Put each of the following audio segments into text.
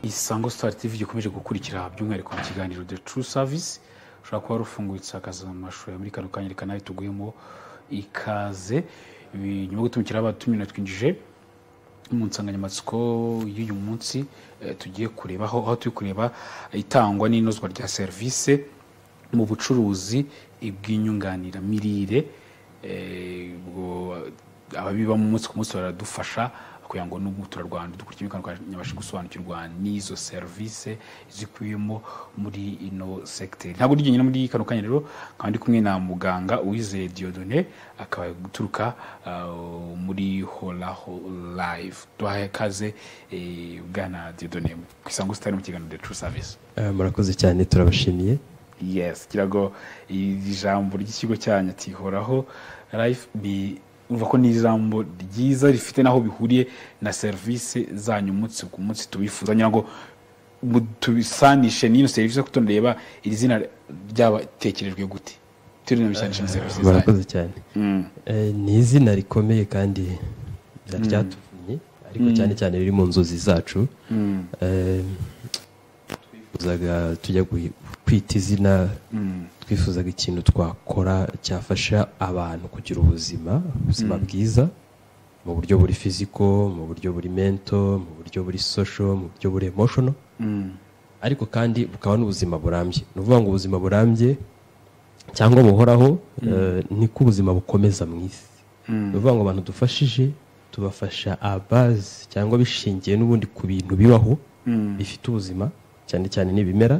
Isango Star TV gikomeje gukurikira by'umwihariko mu kiganiro The True Service. Ushobora kuba rufunguye insakazamashusho ya muri kano kanya reka nawe tuguyemo ikaze nyuma yo gutumikira abatumye natwinjije mu nsanganyamatsiko y'uyu munsi tugiye kurebaho aho turi kureba itangwa n'inozwa rya service mu bucuruzi bw'inyunganiramirire. Ababiba mu munsi ku munsi baradufasha kugira ngo n'umuturarwanda dukurikije nyabashe gusobanukirwa n'izo service zikuyemo muri ino secteur. Ntabwo ndigenye muri kano kanya rero kandi kumwe na muganga UWIZEYE DIEUDONNE akaba guturuka muri Horaho Live. Duhaye kaze bwana Dieudonne ku Isango Star mu kiganiro The True Service. Murakoze cyane turabashimiye. Yes, kirago ijambo ry'ikigo cyanyu ati Horaho Live umva ko ni ijambo ryiza rifite naho bihuriye na service zanyu umunsi ku munsi tubifuza nyango tubisanishe n'ino service ko tunareba iri zina ryabatekerejwe gute turi no bisanisha na service zanyu. Murakoze cyane. Ni izina rikomeye kandi ryatuvunye ariko cyane cyane riri mu nzozi zacu. Twifuzaga tujya kwita izina twifuzaga ikintu twakora cyafasha abantu kugira ubuzima bwiza mu buryo buri physical, mu buryo buri mental, mu buryo buri social, mu buryo buri emotional, ariko kandi bukaba n'ubuzima burambye. Ni ukuvuga ngo ubuzima burambye cyangwa buhoraho niko ubuzima bukomeza mu isi. Ni ukuvuga ngo abantu dufashije tubafasha base cyangwa bishingiye n'ubundi ku bintu bibaho bifite ubuzima cyane cyane n'ibimera.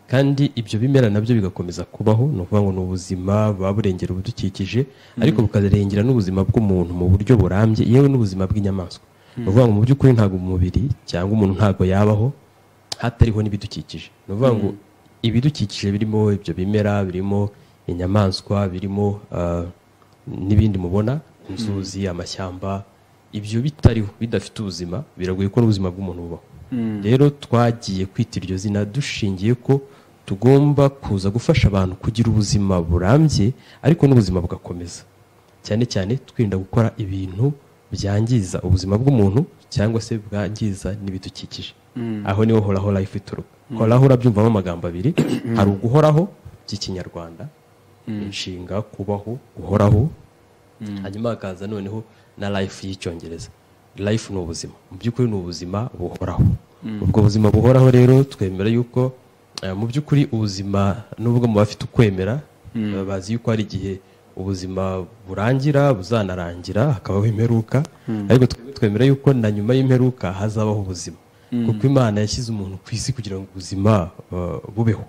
Kandi ibyo bimera nabyo bigakomeza kubaho. Ni ukuvuga ngo ni ubuzima baburengera ubudukikije ariko bukarengera n'ubuzima bw'umuntu mu buryo burambye yewe n'ubuzima bw'inyamaswa. Ni ukuvuga ngo mu by'ukuri ntabwo umubiri cyangwa umuntu ntabwo yabaho hatariho n'ibidukikije. Ni ukuvuga ngo ibidukikije birimo ibyo bimera, birimo inyamaswa, birimo n'ibindi mubona inzuzi, amashyamba. Ibyo bitariho bidafite ubuzima biragoye ko n'ubuzima bw'umuntu bubaho. Rero twagiye kwita iryo zina dushingiye ko tugomba kuza gufasha abantu kugira ubuzima burambye ariko n'ubuzima bugakomeza, cyane cyane twirinda gukora ibintu byangiza ubuzima bw'umuntu cyangwa se bwangiza n'ibidukikije. Aho niho Horaho Life ituruka. Horaho urabyumvamo amagambo abiri, hari uguhoraho by'ikinyarwanda, inshinga, kubaho, guhoraho, hanyuma hakaza noneho na life y'icyongereza. Life ni ubuzima, mu by'ukuri ni ubuzima buhoraho. Ubwo buzima buhoraho rero twemera yuko mu by'ukuri ubuzima nubwo mu bafite ukwemera bazi yuko hari igihe ubuzima burangira buzanarangira hakabaho imperuka, ariko twemera yuko na nyuma y'imperuka hazabaho ubuzima kuko Imana yashyize umuntu ku isi kugira ngo ubuzima bubeho.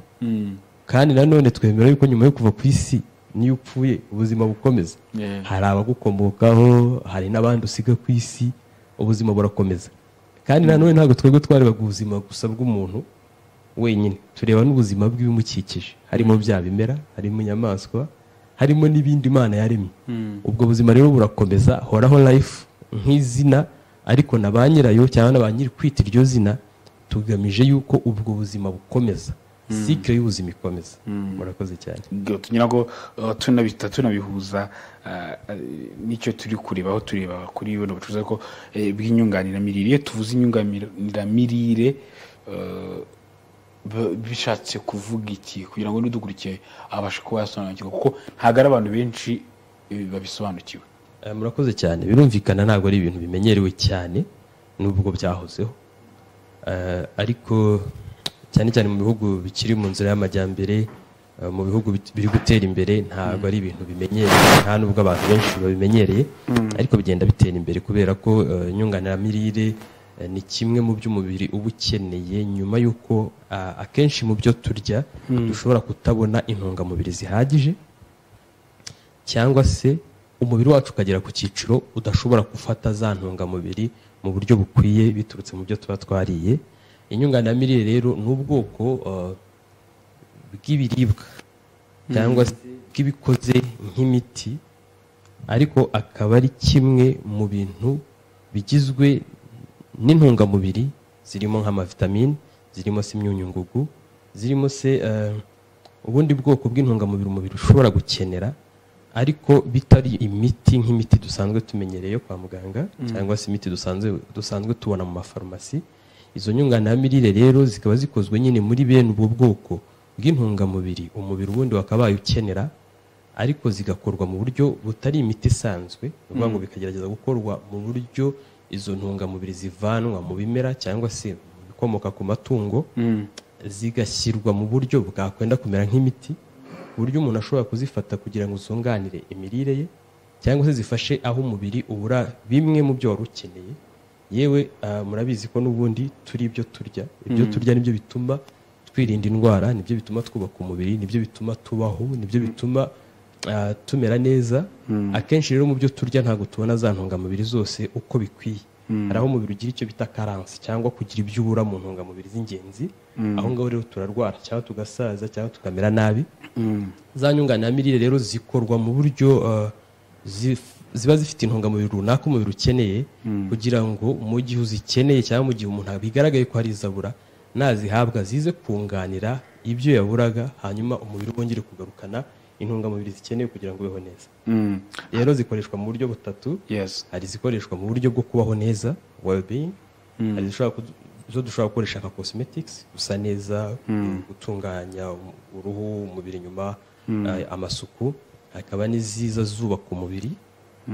Kandi nanone twemera yuko nyuma yo kuva ku isi niyo upfuye ubuzima bukomeza. Hari abagukomokaho, hari n'abandi usiga ku isi, ubuzima burakomeza. Kandi nanone ntabwo twebwe twarebaga ubuzima gusa bw'umuntu wenyine, tureba n'ubuzima bw'ibimukikije, harimo bya bimera, harimo inyamaswa, harimo n'ibindi Imana yaremye. Ubwo buzima rero burakomeza. Horaho Life nk'izina ariko na ba nyirayo cyangwa na ba nyiri kwita iryo zina tugamije yuko ubwo buzima bukomeza, cycle y'ubuzima ikomeza. Murakoze cyane. Tunyirago tunabihuza nicyo turi kurebaho tureba kuri bino bacuruza ko bw'inyunganiramirire. Tuvuze inyunganiramirire bishatse kuvuga iki kugira ngo n'udukurikiye abashe kuba yasobanukirwa kuko ntabwo ari abantu benshi babisobanukiwe. Murakoze cyane. Birumvikana ntabwo ari ibintu bimenyerewe cyane nubwo byahozeho, ariko cyane cyane mu bihugu bikiri mu nzira y'amajyambere, mu bihugu biri gutera imbere ntabwo ari ibintu bimenyereye, nta nubwo abantu benshi babimenyereye, ariko bigenda bitera imbere kubera ko inyunganiramirire ni kimwe mu by'umubiri uba ukeneye nyuma y'uko akenshi mu byo turya dushobora kutabona intungamubiri zihagije cyangwa se umubiri wacu ukagera ku cyiciro udashobora gufata za ntungamubiri mu buryo bukwiye biturutse mu byo tuba twariye. Inyunganiramirire rero ni ubwoko bw'ibiribwa cyangwa se bw'ibikoze nk'imiti, ariko akaba ari kimwe mu bintu bigizwe n'intungamubiri zirimo nk'amavitamine, zirimo se imyunyungugu, zirimo se ubundi bwoko bw'intungamubiri umubiri ushobora gukenera ariko bitari imiti nk'imiti dusanzwe tumenyereye kwa muganga cyangwa se imiti dusanzwe tubona mu mafarumasi. izo nyunganiramirire rero zikaba zikozwe nyine muri bene ubwo bwoko bw'intungamubiri umubiri ubundi wakabaye ukenera, ariko zigakorwa mu buryo butari imiti isanzwe, uvuga ngo bikagerageza gukorwa mu buryo izo ntungamubiri zivanwa mu bimera cyangwa se mu bikomoka ku matungo, zigashyirwa mu buryo bwakwenda kumera nk'imiti, ku buryo umuntu ashobora kuzifata kugira ngo zunganire imirire ye cyangwa se zifashe aho umubiri ubura bimwe mu byo wari ukeneye. Yewe murabizi ko n'ubundi turi ibyo turya, ibyo turya nibyo bituma twirinda indwara, nibyo bituma twubaka umubiri, nibyo bituma tubaho, nibyo bituma tumera neza. Akenshi rero mu byo turya ntabwo tubona za ntungamubiri zose uko bikwiye. Hari aho umubiri ugira icyo bita karansi cyangwa kugira ibyo ubura mu ntungamubiri z'ingenzi, aho ngaho rero turarwara cyangwa tugasaza cyangwa tukamera nabi. Za nyunganiramirire rero zikorwa mu buryo ziba zifite intungamubiri runaka umubiri ukeneye, kugira ngo mu gihe uzikeneye cyangwa mu gihe umuntu bigaragaye ko hari izabura, nazihabwa zize kunganira ibyo yaburaga, hanyuma umubiri wongere kugarukana intungamubiri zikenewe kugira ngo ubeho neza. Rero zikoreshwa mu buryo butatu. Hari izikoreshwa mu buryo bwo kubaho neza, well-being. Hari izo dushobora gukoresha nka cosmetics, gusa neza, gutunganya uruhu, umubiri nyuma, amasuku. Hakaba n'iziza zubaka umubiri,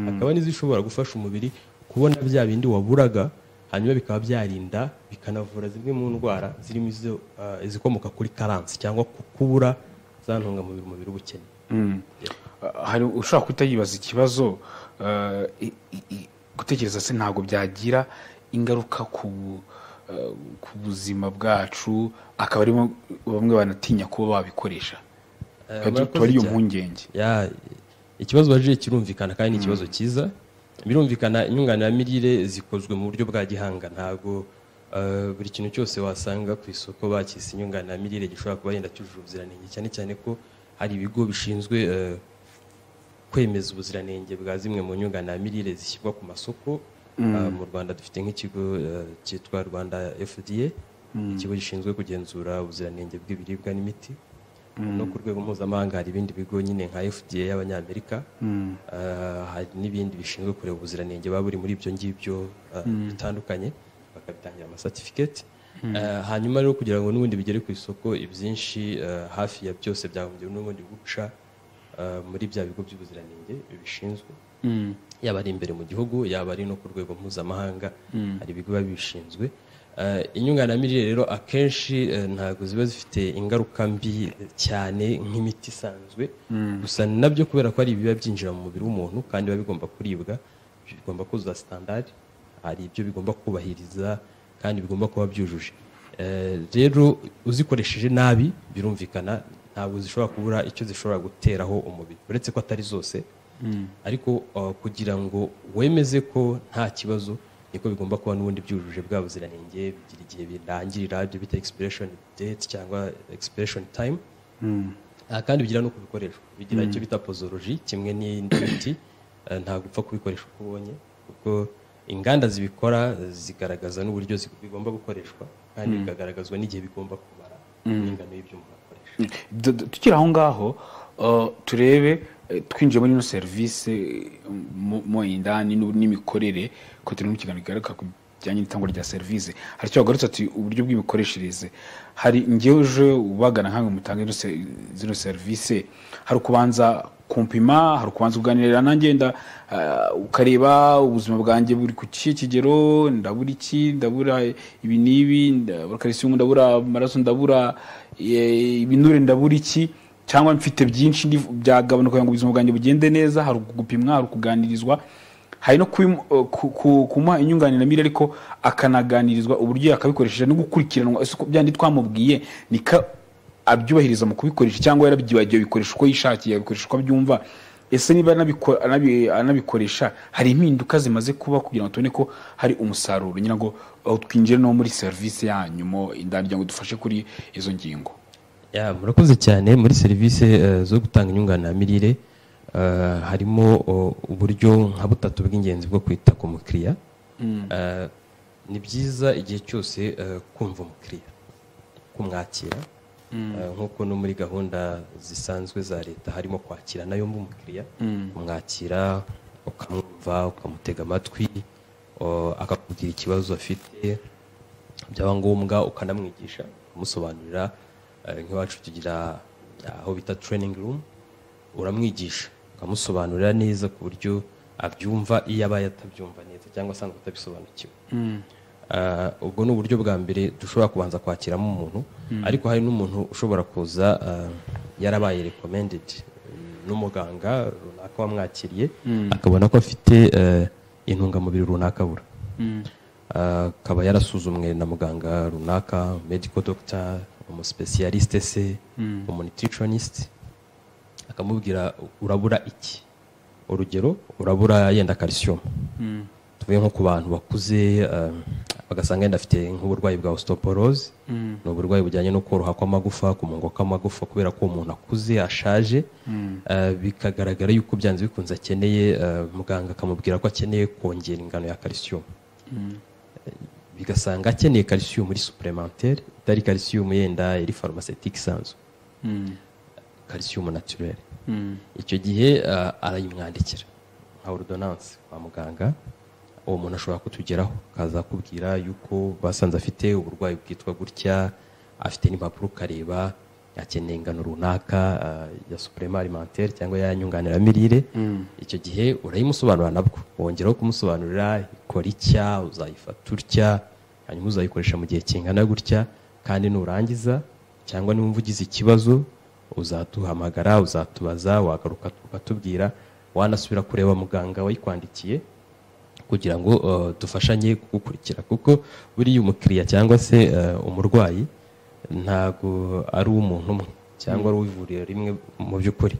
hakaba n'izishobora gufasha umubiri kubona bya bindi waburaga, hanyuma bikaba byarinda bikanavura zimwe mu ndwara zirimo izikomoka kuri karansi cyangwa kubura za ntungamubiri umubiri uba ukeneye. Hari ushobora kuhita yibaza ikibazo, gutekereza se ntabwo byagira ingaruka ku buzima bwacu, akaba arimo bamwe banatinya kuba babikoresha, tuba ari iyo mpungenge. Ikibazo baje kirumvikana kandi ni ikibazo cyiza. Birumvikana inyunganiramirire zikozwe mu buryo bwa gihanga, ntabwo buri kintu cyose wasanga ku isoko bakise inyunganiramirire gishobora kuba yenda cyujuje ubuziranenge, cyane cyane ko hari ibigo bishinzwe kwemeza ubuziranenge bwa zimwe mu nyunganiramirire zishyirwa ku masoko. Mu Rwanda dufite nk'ikigo cyitwa Rwanda FDA, ikigo gishinzwe kugenzura ubuziranenge bw'ibiribwa n'imiti. No ku rwego mpuzamahanga hari ibindi bigo nyine nka FDA y'Abanyamerika, hari n'ibindi bishinzwe kureba ubuziranenge baba buri muri ibyo ngibyo bitandukanye, bakabitangira amacertificate. Hanyuma rero kugira ngo n'ubundi bigere ku isoko, ibyinshi hafi ya byose byagombye n'ubundi guca muri bya bigo by'ubuziranenge bibishinzwe, yaba ari imbere mu gihugu, yaba ari no ku rwego mpuzamahanga, hari ibigo biba bibishinzwe. Inyunganiramirire rero akenshi ntabwo ziba zifite ingaruka mbi cyane nk'imiti isanzwe, gusa nabyo kubera ko ari ibiba byinjira mu mubiri w'umuntu kandi biba bigomba kuribwa, bigomba kuzuza standard, hari ibyo bigomba kubahiriza kandi bigomba kuba byujuje. Rero uzikoresheje nabi birumvikana ntabwo zishobora kubura icyo zishobora guteraho umubiri, uretse ko atari zose, ariko kugira ngo wemeze ko nta kibazo, niko bigomba kuba n'ubundi byujuje bwa buziranenge, bigira igihe birangirira, ibyo bita expiration date cyangwa expiration time. Kandi bigira no kubikoreshwa, bigira icyo bita posology, kimwe n'indi miti. Ntabwo upfa kubikoresha uko ubonye, kuko inganda zibikora zigaragaza n'uburyo bigomba gukoreshwa, kandi bikagaragazwa n'igihe bigomba kumara n'ingano y'ibyo umuntu akoresha. Tukiri aho ngaho turebe, twinjiye muri ino serivisi mo indani n'imikorere, ko turi mu kiganiro kigaruka ku bijyanye n'itangwa rya serivisi. Hari icyo bagarutse ati uburyo bw'imikoreshereze. Hari ngewe uje ubagana nkamwe mutanga zino serivisi, hari ukubanza kumpima, hari ukubanza kuganirira nanjye ukareba ubuzima bwanjye buri ku kigero, ndabura iki, ndabura ibi n'ibi, ndabura calcium, ndabura amaraso, ndabura ibinure, ndabura iki, cyangwa mfite byinshi byagabanuka kugira ngo ubuzima bwanjye bugende neza. Hari gupimwa, hari kuganirizwa, hari no kumuha inyunganiramirire, ariko akanaganirizwa uburyo yakabikoresheje no gukurikiranwa byandi twamubwiye nika abyubahiriza mu kubikoresha, cyangwa yarabyibagiwe bikoresha uko yishakiye, abikoresha uko abyumva. Ese niba anabikoresha hari impinduka zimaze kuba kugira ngo tubone ko hari umusaruro. Nyina ngo twinjire no muri serivisi yanyu mo indani ngo dufashe kuri izo ngingo. Murakoze cyane. Muri serivisi zo gutanga inyunganiramirire harimo uburyo nka butatu bw'ingenzi bwo kwita ku mukiriya. Ni byiza igihe cyose kumva umukiriya, kumwakira, nk'uko no muri gahunda zisanzwe za leta harimo kwakira nayo umukiriya, kumwakira, ukamwumva, ukamutega amatwi, akakubwira ikibazo afite, byaba ngombwa ukanamwigisha umusobanurira. Nk'iwacu tugira aho bita training room, uramwigisha ukamusobanurira neza ku buryo abyumva iyo abaye atabyumva neza cyangwa asanga utabisobanukiwe. Ubwo ni uburyo bwa mbere dushobora kubanza kwakiramo umuntu, ariko hari n'umuntu ushobora kuza yarabaye recommended n'umuganga runaka wamwakiriye, akabona ko afite intungamubiri runaka abura, akaba yarasuzumwe na muganga runaka, medical doctor, umuspecialiste se, umunutritionist, akamubwira urabura iki. Urugero, urabura yenda calcium. Tuvuye nko ku bantu bakuze bagasanga yenda afite nk'uburwayi bwa osteoporose, ni uburwayi bujyanye no koroha kw'amagufa, kumungo kw'amagufa, kubera ko umuntu akuze ashaje, bikagaragara yuko byanze bikunze akeneye, muganga akamubwira ko akeneye kongera ingano ya calcium. Bigasanga akeneye calcium muri supplémentaire, itari calcium yenda iri pharmaceutique isanzwe, calcium naturelle. Icyo gihe arayimwandikira nka ordonnance kwa muganga. Uwo muntu ashobora kutugeraho akaza kubwira yuko basanze afite uburwayi bwitwa gutya, afite n'impapuro ukareba, akeneye ingano runaka ya supplément alimentaire cyangwa ya Inyunganiramirire. Icyo gihe urayimusobanurira nabwo, wongeraho kumusobanurira ikora icya, uzayifata utya, hanyuma uzayikoresha mu gihe kingana gutya, kandi nurangiza cyangwa niwumva ugize ikibazo uzatuhamagara, uzatubaza, wagaruka ukatubwira, wanasubira kureba muganga wayikwandikiye kugira ngo dufashanye kugukurikira. Kuko buriya umukiriya cyangwa se umurwayi ntago ari umuntu umwe cyangwa ari uwivuriro rimwe. Mu by'ukuri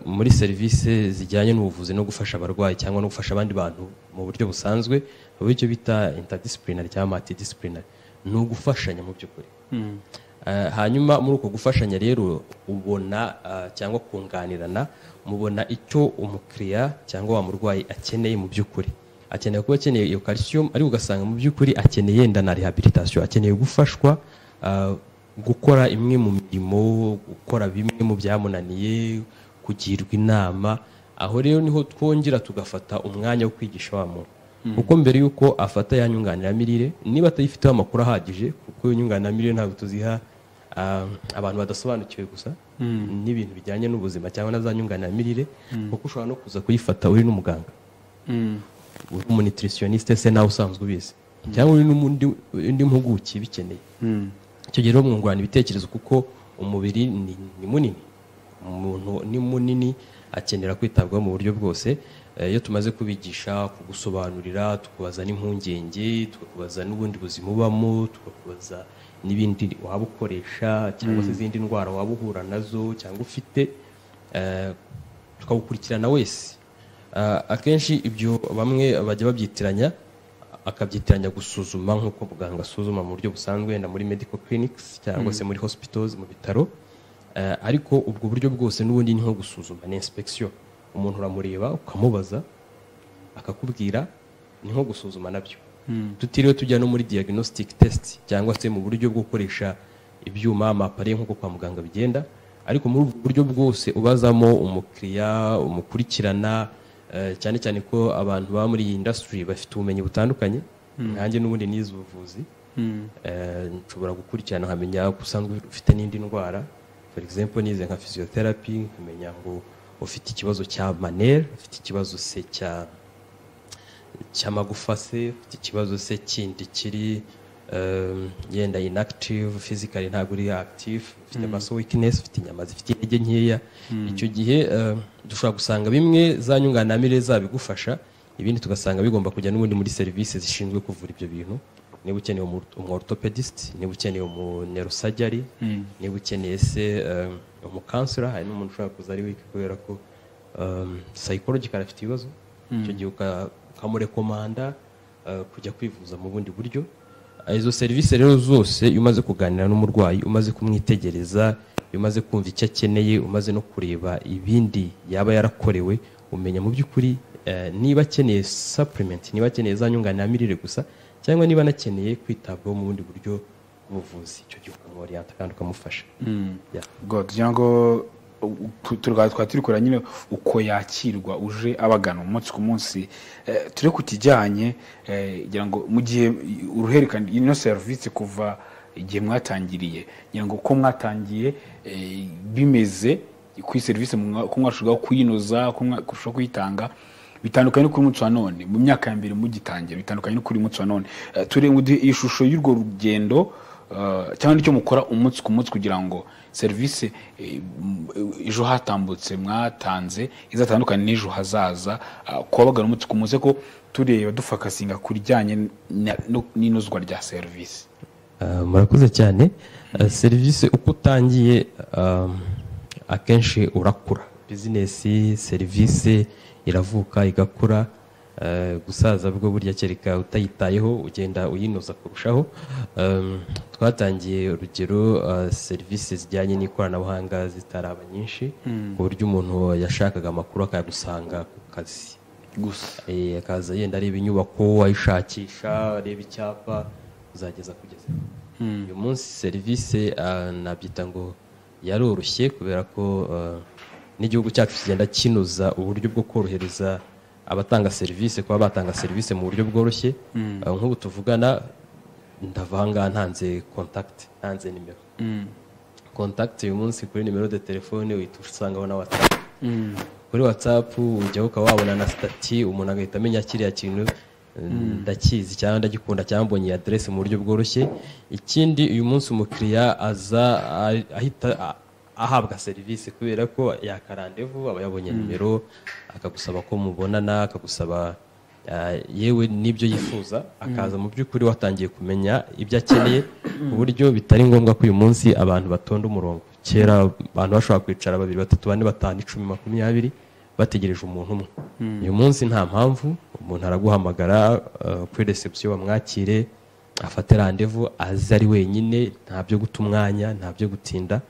muri serivisi zijyanye n'ubuvuzi no gufasha abarwayi cyangwa no gufasha abandi bantu mu buryo busanzwe, icyo bita interdisciplinary cyangwa multidisciplinary, ni ugufashanya mu by'ukuri. Hanyuma muri uko gufashanya rero ubona cyangwa kunganirana, mubona icyo umukiriya cyangwa wa murwayi akeneye mu by'ukuri. Akeneye kuba akeneye iyo calcium, ariko ugasanga mu by'ukuri akeneye yenda na rehabilitation, akeneye gufashwa gukora imwe mu mirimo, gukora bimwe mu byamunaniye, kugirwa inama. Aho rero niho twongera tugafata umwanya wo kwigisha wa muntu, kuko mbere yuko afata ya Inyunganiramirire, niba atayifiteho amakuru ahagije, kuko Inyunganiramirire ntabwo tuziha abantu badasobanukiwe gusa n'ibintu bijyanye n'ubuzima cyangwa na za Inyunganiramirire, kuko ushobora no kuza kuyifata uri n'umuganga, uri umunutritioniste se nawe usanzwe ubizi, cyangwa uri n'undi mpuguke bikeneye. Icyo gihe rero mwungurana ibitekerezo, kuko umubiri ni munini, umuntu ni munini, akenera kwitabwaho mu buryo bwose. Iyo tumaze kubigisha, kugusobanurira, tukubaza n'impungenge, tukubaza n'ubundi buzima ubamo, tukubaza n'ibindi waba ukoresha cyangwa se izindi ndwara waba uhura nazo cyangwa ufite, tukagukurikirana wese. Akenshi ibyo bamwe bajya babyitiranya, akabyitiranya gusuzuma nk'uko muganga asuzuma mu buryo busanzwe na muri medical clinics cyangwa se muri hospitals, mu bitaro. Ariko ubwo buryo bwose n'ubundi ni nko gusuzuma, ni inspection. Umuntu uramureba ukamubaza akakubwira, ni nko gusuzuma nabyo. Tutiriwe tujya no muri diagnostic test cyangwa se mu buryo bwo gukoresha ibyuma, amapare nk'uko kwa muganga bigenda, ariko muri ubwo buryo bwose ubazamo umukiriya, umukurikirana, cyane cyane ko abantu ba muri iyi industry bafite ubumenyi butandukanye. Nanjye n'ubundi nize ubuvuzi, nshobora gukurikirana nkamenya ko usanzwe ufite n'indi ndwara. For example, nize nka physiotherapy, nkamenya ngo ufite ikibazo cya manere, ufite ikibazo se cy'amagufa se, ufite ikibazo se kindi kiri yenda inactive, physically ntabwo uri active, ufite muscle weakness, ufite inyama zifite intege nkeya. Icyo gihe dushobora gusanga bimwe za Inyunganiramirire zabigufasha, ibindi tugasanga bigomba kujya n'ubundi muri serivisi zishinzwe kuvura ibyo bintu. Niba ukeneye orthopedist, niba ukeneye neurosurgery, niba ukeneye se umukansera, hari n'umuntu ushobora kuza ari wiki kubera ko psychological afite ibibazo. Icyo gihe ukamurekomanda kujya kwivuza mu bundi buryo. Izo serivisi rero zose iyo umaze kuganira n'umurwayi, umaze kumwitegereza, iyo umaze kumva icyo akeneye, umaze no kureba ibindi yaba yarakorewe, umenya mu by'ukuri niba akeneye supplement, niba akeneye za Inyunganiramirire gusa, cyangwa niba anakeneye kwitabwaho mu bundi buryo bw'ubuvuzi. Icyo gihe ukamworienta kandi ukamufasha. God, kugira ngo turikora nyine uko yakirwa uje abagana umunsi ku munsi. Turi ku kijyanye ngira ngo mu gihe uruhererekane ino serivisi kuva igihe mwatangiriye, ngira ngo ko mwatangiye bimeze ku serivisi ko mwashobora kuyinoza, ko mwashobora kuyitanga, bitandukanye kuri munsi wa none. Mu myaka ya mbere mugitangira bitandukanye kuri munsi wa none. Turenge ishusho y'urwo rugendo cyangwa nicyo mukora umunsi ku munsi kugira ngo serivisi ejo hatambutse mwatanze izatandukanye n'ejo hazaza, kubagana umunsi ku munsi, ko tureba dufakasinga kurijyanye n'inozwa rya serivisi. Murakoze cyane. Serivisi uko utangiye akenshi urakura, bizinesi serivisi iravuka igakura. Gusaza bwo burya kereka utayitayeho ugenda uyinoza kurushaho. Twatangiye urugero serivisi zijyanye n'ikoranabuhanga zitaraba nyinshi, ku buryo umuntu yashakaga amakuru akayagusanga ku kazi gusa, akaza yenda areba inyubako ayishakisha, areba icyapa uzageza kugeza. Uyu munsi serivisi nabyita ngo yaroroshye, kubera ko n'igihugu cyacu kigenda kinoza uburyo bwo korohereza abatanga serivisi kuba batanga serivisi mu buryo bworoshye. Nk'ubu tuvugana ndavanga ntanze contact, ntanze nimero contact. Uyu munsi kuri nimero de telefone uhita usangaho na WhatsApp. Kuri WhatsApp ujyaho ukaba wabona na stati, umuntu agahita amenya kiriya kintu ndakizi cyangwa ndagikunda cyangwa mbonye adresse mu buryo bworoshye. Ikindi uyu munsi umukiriya aza ahita ahabwa serivisi kubera ko yakarandevu aba yabonye nimero, akagusaba ko mubonana, akagusaba yewe n'ibyo yifuza, akaza mu by'ukuri watangiye kumenya ibyo akeneye, ku buryo bitari ngombwa ko uyu munsi abantu batonda umurongo. Kera abantu bashobora kwicara 2, 3, 4, 5, 10, 20 bategereje umuntu umwe. Uyu munsi nta mpamvu, umuntu araguhamagara kuri reception bamwakire, afate randevu, aze ari wenyine, nta byo guta umwanya, nta byo gutinda,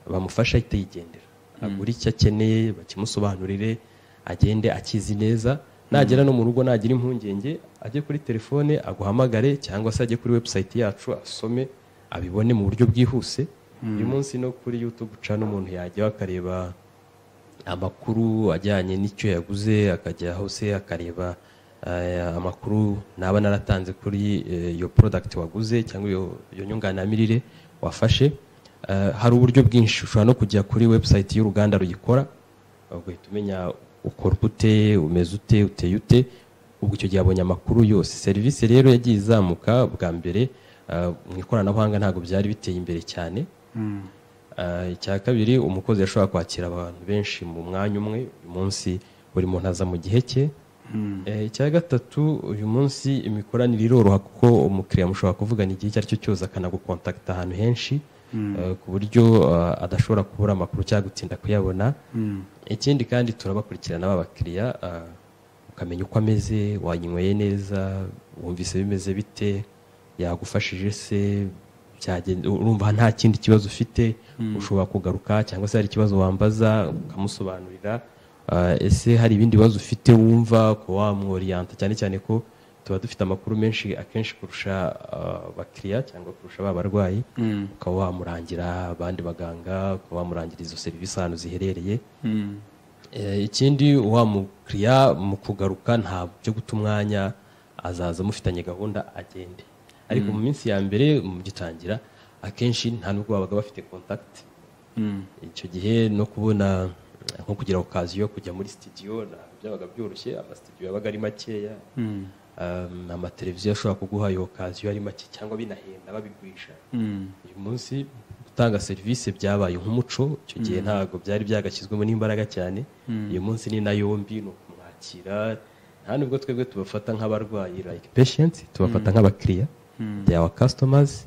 bamufasha ahita yigendera, agura icyo akeneye, bakimusobanurire, agende akizi neza. Nagera no mu rugo nagira impungenge, ajye kuri telefone aguhamagare, cyangwa se ajye kuri website yacu asome abibone mu buryo bwihuse. Uyu munsi no kuri YouTube channel umuntu yajya akareba amakuru ajyanye n'icyo yaguze, akajya hose akareba amakuru naba naratanze kuri iyo product waguze cyangwa iyo nyunganiramirire wafashe. Hari uburyo bwinshi, ushobora no kujya kuri website y'uruganda ruyikora, ugahita umenya ukora ute, umeze ute, uteye ute. Ubwo icyo gihe abonye amakuru yose. Serivisi rero yagiye izamuka. Bwa mbere mu ikoranabuhanga ntabwo byari biteye imbere cyane. Icya kabiri, umukozi yashobora kwakira abantu benshi mu mwanya umwe. Uyu munsi buri muntu aza mu gihe cye. Icya gatatu, uyu munsi imikoranire iroroha, kuko umukiriya mushobora kuvugana igihe icyo ari cyo cyose akanagukontakta ahantu henshi, ku buryo adashobora kubura amakuru cyangwa gutinda kuyabona. Ikindi kandi turabakurikirana abakiriya, ukamenya uko ameze, wanyinyweye neza, wumvise bimeze bite, yagufashije se, urumva nta kindi kibazo ufite, ushobora kugaruka, cyangwa se hari ikibazo wambaza ukamusobanurira. Ese hari ibindi bibazo ufite wumva ko wamworiyanta, cyane cyane ko tuba dufite amakuru menshi akenshi kurusha abakiriya cyangwa kurusha abarwayi, ukaba wamurangira abandi baganga, ukaba wamurangira izo serivisi ahantu ziherereye. Ikindi, wamukiriya mu kugaruka nta byo guta umwanya, azaza mufitanye gahunda agende. Ariko mu minsi ya mbere mugitangira akenshi nta nubwo babaga bafite contact. Icyo gihe no kubona nko kugira occasion yo kujya muri studio byabaga byoroshye. Amastudio yabaga ari makeya, amateleviziyo ashobora kuguha iyo occasion ari make cyangwa binahenda babigurisha. Uyu munsi gutanga serivisi byabaye nk'umuco. Icyo gihe ntabwo byari byagashyizwemo n'imbaraga cyane. Uyu munsi ni na yombi, no kumwakira. Nta nubwo twebwe tubafata nk'abarwayi like patients, tubafata nk'abakiriya, they are our customers.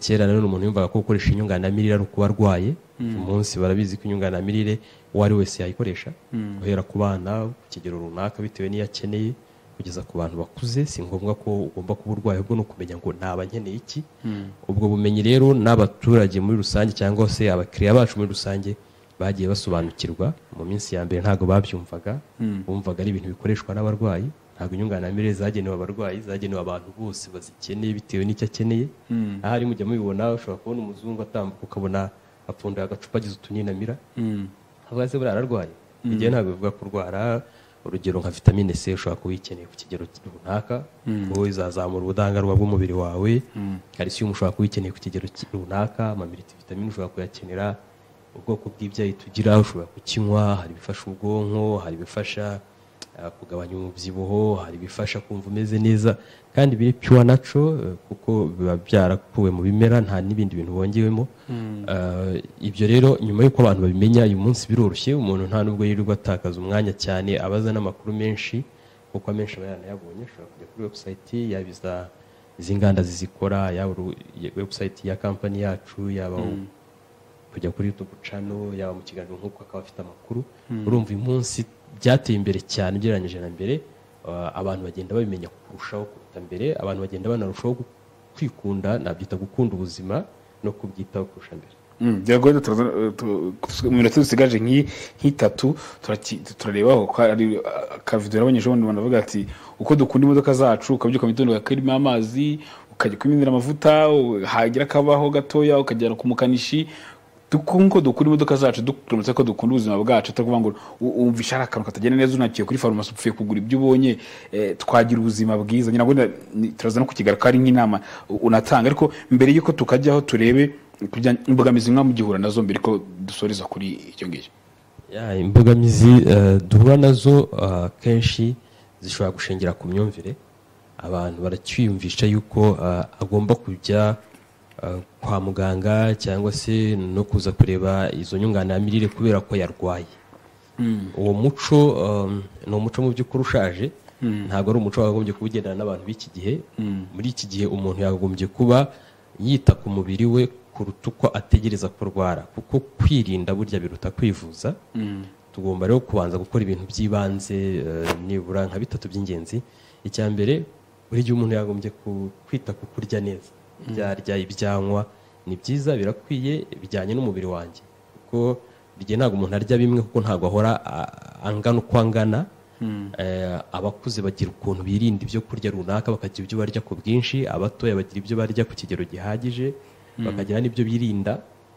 Kera rero umuntu yumvaga ko gukoresha inyunganiramirire ari ukuba arwaye. Uyu munsi barabizi ko inyunganiramirire uwo ari wese yayikoresha, guhera ku bana ku kigero runaka bitewe n'iyo akeneye, kugeza ku bantu bakuze. Si ngombwa ko ugomba kuba urwaye, ahubwo ni ukumenya ngo naba nkeneye iki. Ubwo bumenyi rero n'abaturage muri rusange cyangwa se abakiriya bacu muri rusange bagiye basobanukirwa. Mu minsi ya mbere ntabwo babyumvaga, bumvaga ari ibintu bikoreshwa n'abarwayi. Ntabwo inyunganiramirire zagenewe abarwayi, zagenewe abantu bose bazikeneye bitewe n'icyo akeneye. Ahari mujya mubibona, ushobora kubona umuzungu atambuka ukabona agapfunda agacupa agize utuninamira avuga se buriya ararwaye igihe ntabwo bivuga kurwara urugero nka vitamine C ushobora kuba uyikeneye ku kigero runaka ngo izazamura ubudahangarwa bw'umubiri wawe calcium ushobora kuba uyikeneye ku kigero runaka vitamine ushobora kuyakenera ubwoko bw'ibyayi tugira ushobora kukinywa hari ibifasha ubwonko hari ibifasha kugabanya umubyibuho hari ibifasha kumva umeze neza kandi biri pure natural kuko biba byarakuwe mu bimera nta n'ibindi bintu bongewemo ibyo rero nyuma y'uko abantu babimenya uyu munsi biroroshye umuntu nta nubwo yirirwa atakaza umwanya cyane abaza n'amakuru menshi kuko amenshi aba yanayabonye ushobora kujya kuri website yaba izi nganda zizikora yaba website ya company yacu yaba kujya kuri YouTube channel yaba mu kiganiro nk'uko akaba afite amakuru urumva uyu munsi byateye imbere cyane ugereranyije na mbere abantu bagenda babimenya kurushaho kuruta mbere abantu bagenda banarushaho kwikunda nabyita gukunda ubuzima no kubyitaho kurusha mbere byagoye mu minota dusigaje nk'itatu turarebaho akavido yarabonyeje ubundi banavuga ati uko dukunda imodoka zacu ukabyuka mu gitondo ukarimo amazi ukajya kuminira amavuta hagira akabaho gatoya ukagera ku mukanishi dukunko dukunda imodoka zacu dukurumutse ko dukunda ubuzima bwacu atakuvuga ngo umvisha ari akantu katagenda neza unakiye kuri farumasi upfuye kugura ibyo ubonye twagira ubuzima bwiza nyina ngo turaza no kukigaruka ari nk'inama unatanga ariko mbere yuko tukajyaho turebe imbogamizi mwa mugihura nazo mbere ko dusoreza kuri icyo ngicyo imbogamizi duhura nazo kenshi zishobora gushingira ku myumvire abantu baracyiyumvisha yuko agomba kujya kwa muganga cyangwa se no kuza kureba izo nyunganiramirire kubera ko yarwaye uwo muco ni umuco mu by'ukuri ushaje ntabwo ari umuco wakagombye kuwugendana n'abantu b'iki gihe muri iki gihe umuntu yakagombye kuba yita ku mubiri we kuruta uko ategereza kurwara kuko kwirinda burya biruta kwivuza tugomba rero kubanza gukora ibintu by'ibanze nibura nka 3 by'ingenzi icya mbere buri gihe umuntu yakagombye kwita ku kurya neza byarya ibyanywa ni byiza birakwiye bijyanye n'umubiri wanjye kuko bigiye ntabwo umuntu arya bimwe kuko ntabwo ahora angana uko angana abakuze bagira ukuntu birinda ibyo kurya runaka bakagira ibyo barya ku bwinshi abatoya bagira ibyo barya ku kigero gihagije bakagira n'ibyo birinda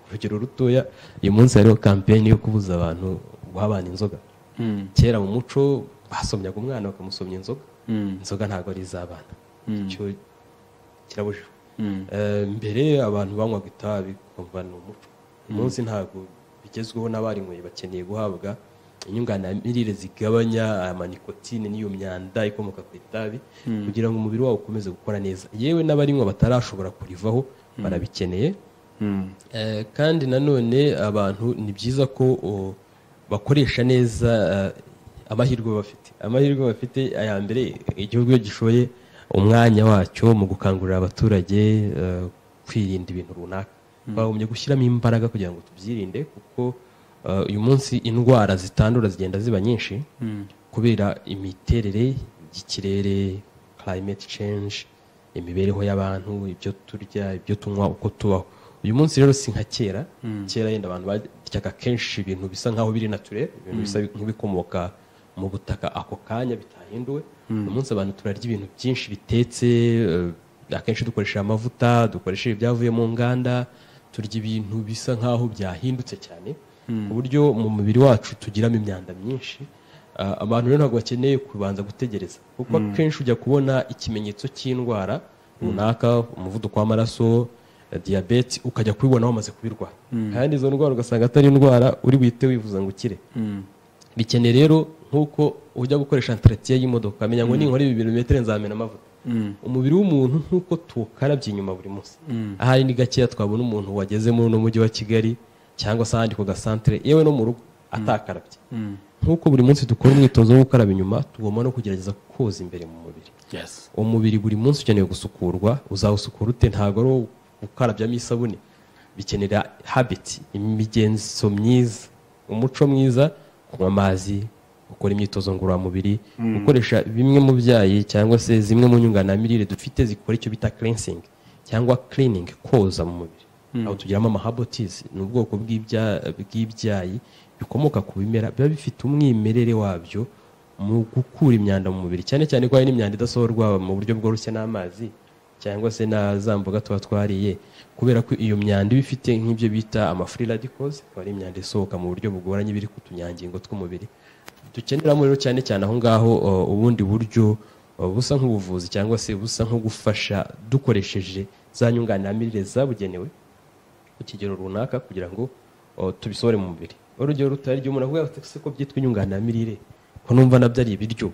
urugero rutoya uyu munsi hariho kampeni yo kubuza abantu guha abana inzoga kera mu muco basomyaga umwana bakamusomya inzoga ntabwo ari iz'abana icyo kirabujijwe mbere abantu banywaga itabi kumva ni umuco umunsi ntabwo bigezweho n'abarinyweye bakeneye guhabwa inyunganiramirire zigabanya amanikotine n'iyo myanda ikomoka ku itabi kugira ngo umubiri wabo ukomeze gukora neza yewe n'abarinywa batarashobora kurivaho barabikeneye kandi nanone abantu ni byiza ko bakoresha neza amahirwe bafite aya mbere igihugu iyo gishoye umwanya wacyo mu gukangurira abaturage kwirinda ibintu runaka bagombye gushyiramo imbaraga kugira ngo tubyirinde kuko uyu munsi indwara zitandura zigenda ziba nyinshi kubera imiterere y'ikirere climate change imibereho y'abantu ibyo turya ibyo tunywa uko tubaho uyu munsi rero si nka kera yenda abantu baryaga kenshi ibintu bisa nkaho biri naturel ibintu bisa nk'ibikomoka mu butaka ako kanya bitahinduwe uyu munsi abantu turarya ibintu byinshi bitetse akenshi dukoresha amavuta dukoresha ibyavuye mu nganda turya ibintu bisa nkaho byahindutse cyane ku buryo mu mubiri wacu tugiramo imyanda myinshi abantu rero ntabwo bakeneye kubanza gutegereza kuko akenshi ujya kubona ikimenyetso cy'indwara runaka umuvuduko w'amaraso diyabete ukajya kubibona wamaze kubirwara kandi izo ndwara ugasanga atari indwara uri buhite wivuza ngo ukire bikeneye rero nk'uko ujya gukoresha entretien y'imodoka ukamenya ngo ninkora ibi birometero nzamena amavuta umubiri w'umuntu nk'uko tuwukarabye inyuma buri munsi ahari ni gakeya twabona umuntu wageze muri uno mujyi wa Kigali cyangwa se ahandi ku gasantere yewe no mu rugo atakarabye nk'uko buri munsi dukora umwitozo wo gukaraba inyuma tugomba no kugerageza koza imbere mu mubiri umubiri buri munsi ukeneye gusukurwa uzawusukura ute ntabwo ari gukarabyamo isabune bikenera habit imigenzo myiza umuco mwiza kunywa amazi gukora imyitozo ngororamubiri gukoresha bimwe mu byayi cyangwa se zimwe mu nyunganiramirire dufite zikora icyo bita cleansing cyangwa cleaning koza mu mubiri aho tugiramo amahabotizi ni ubwoko bw'ibyayi bikomoka ku bimera biba bifite umwimerere wabyo mu gukura imyanda mu mubiri cyane cyane ko hari n'imyanda idasohorwa mu buryo bworoshye n'amazi cyangwa se na za mboga tuba twariye, kubera ko iyo myanda iba ifite nk'ibyo bita free radicals, akaba ari imyanda isohoka mu buryo bugoranye biri ku tunyangingo tw'umubiri. Dukeneramo rero cyane cyane aho ngaho ubundi buryo busa nk'ubuvuzi cyangwa se busa nko gufasha dukoresheje za nyunganiramirire zabugenewe ku kigero runaka kugira ngo tubisohore mu mubiri. Urugero rutari ryo umuntu avuga ati ko byitwa inyunganiramirire, ko numva nabyo ari ibiryo.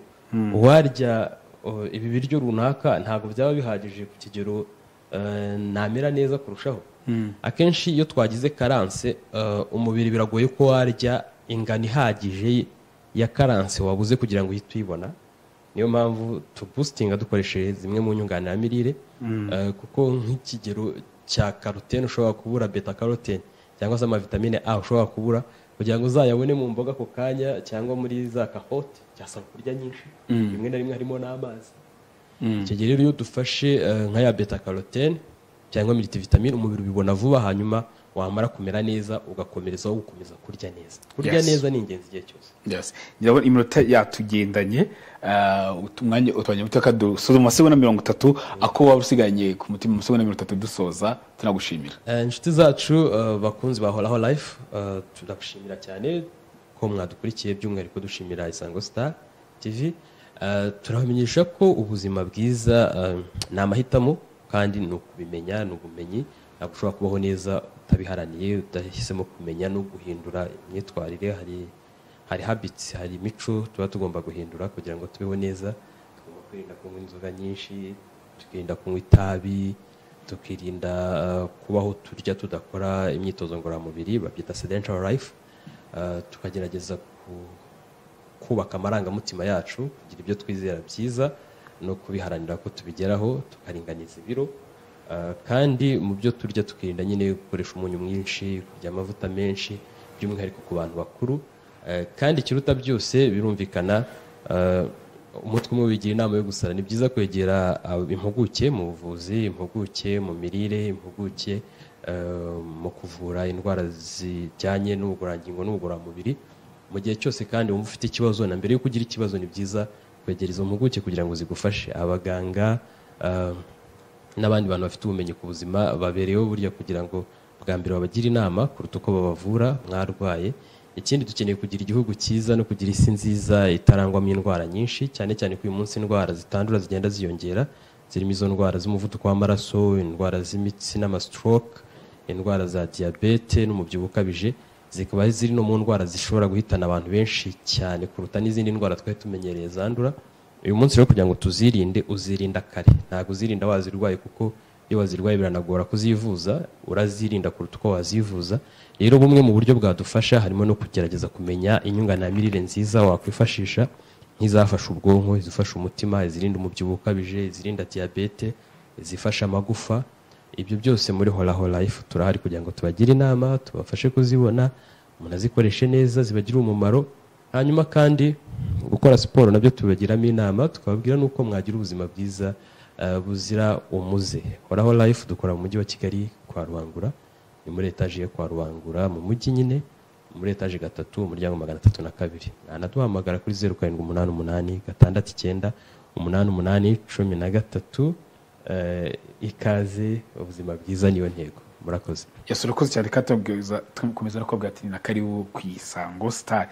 Warya ibi biryo runaka ntabwo byaba bihagije ku kigero namera neza kurushaho. Akenshi iyo twagize carence umubiri biragoye ko warya ingano ihagije ya carence wabuze kugira ngo uhite uyibona. Niyo mpamvu tuboostinga dukoresheje zimwe mu nyunganiramirire, kuko nk'ikigero cya carotene ushobora kubura beta carotene cyangwa se vitamine A ushobora kubura kugira ngo uzayabone mu mboga ako kanya cyangwa muri za kahote, cyasaba kurya nyinshi, rimwe na rimwe harimo n'amazi. Icyo gihe rero iyo dufashe nka ya beta carotene cyangwa multivitamine umubiri ubibona vuba, hanyuma wamara kumera neza ugakomerezaho gukomeza kurya neza. Kurya neza ni ingenzi igihe cyose. Yes. Ndabona iminota yatugendanye, umwanya utwanya mutaka dusoza mu masegonda 30 ako waba usiganye ku mutima mu masegonda 30 dusoza. Tunagushimira inshuti zacu bakunzi bahoraho life, turagushimira cyane ko mwadukurikiye, by'umwihariko dushimira Isango Star TV. Turabamenyesha ko ubuzima bwiza ni amahitamo, kandi ni ukubimenya, ni ubumenyi. Ntabwo ushobora kubaho neza utabiharaniye, udahisemo kumenya no guhindura imyitwarire. Hari habits, hari imico tuba tugomba guhindura kugira ngo tubeho neza. Tugomba kwirinda kunywa inzoga nyinshi, tukirinda kunywa itabi, tukirinda kubaho turya tudakora imyitozo ngororamubiri, babyita sedentary life. Tukagerageza kubaka amarangamutima yacu, kugira ibyo twizera byiza no kubiharanira ko tubigeraho, tukaringaniza ibiro. Kandi mu byo turya tukirinda nyine gukoresha umunyu mwinshi, kurya amavuta menshi, by'umwihariko ku bantu bakuru. Kandi ikiruta byose birumvikana, umutwe umwe wigira inama yo gusara. Ni byiza kwegera impuguke mu buvuzi, impuguke mu mirire, impuguke mu kuvura indwara zijyanye n'ubugororangingo n'ubugororamubiri mu gihe cyose. Kandi wumva ufite ikibazo, na mbere yo kugira ikibazo ni byiza kwegera izo mpuguke kugira ngo zigufashe. Abaganga n'abandi bantu bafite ubumenyi ku buzima babereyeho burya kugira ngo bwa mbere babagire inama kuruta uko babavura mwarwaye. Ikindi dukeneye kugira igihugu cyiza no kugira isi nziza itarangwamo indwara nyinshi, cyane cyane ko uyu munsi indwara zitandura zigenda ziyongera, zirimo izo ndwara z'umuvuduko w'amaraso, indwara z'imitsi n'amastroke, indwara za diabete n'umubyibuho ukabije. Zikaba ziri no mu ndwara zishobora guhitana abantu benshi cyane kuruta n'izindi ndwara twari tumenyereye zandura. Uyu munsi rero kugira ngo tuzirinde, uzirinda kare. Ntabwo uzirinda wazirwaye, kuko iyo wazirwaye biranagora kuzivuza, urazirinda kuruta uko wazivuza. Rero bumwe mu buryo bwadufasha harimo no kugerageza kumenya inyunganiramirire nziza wakwifashisha, nk'izafasha ubwonko, izifasha umutima, izirinda umubyibuho ukabije, izirinda diabete, izifasha amagufa. Ibyo byose muri Horaho Life turahari kugira ngo tubagire inama, tubafashe kuzibona, umuntu azikoreshe neza, zibagire umumaro. Hanyuma kandi gukora siporo nabyo tubagiramo inama, tukababwira nuko mwagira ubuzima bwiza buzira umuze. Horaho Life dukora mu mujyi wa Kigali kwa Rubangura, ni muri etaje kwa Rubangura mu mujyi nyine, muri etaje 3 umuryango 302. Anaduhamagara kuri 0788 669 88 ikaze. Ubuzima bwiza niyo ntego. Murakoze. Yasurakoze cyane, katubwiza tumukomeza no kubwira ati na karibu ku Isango Star.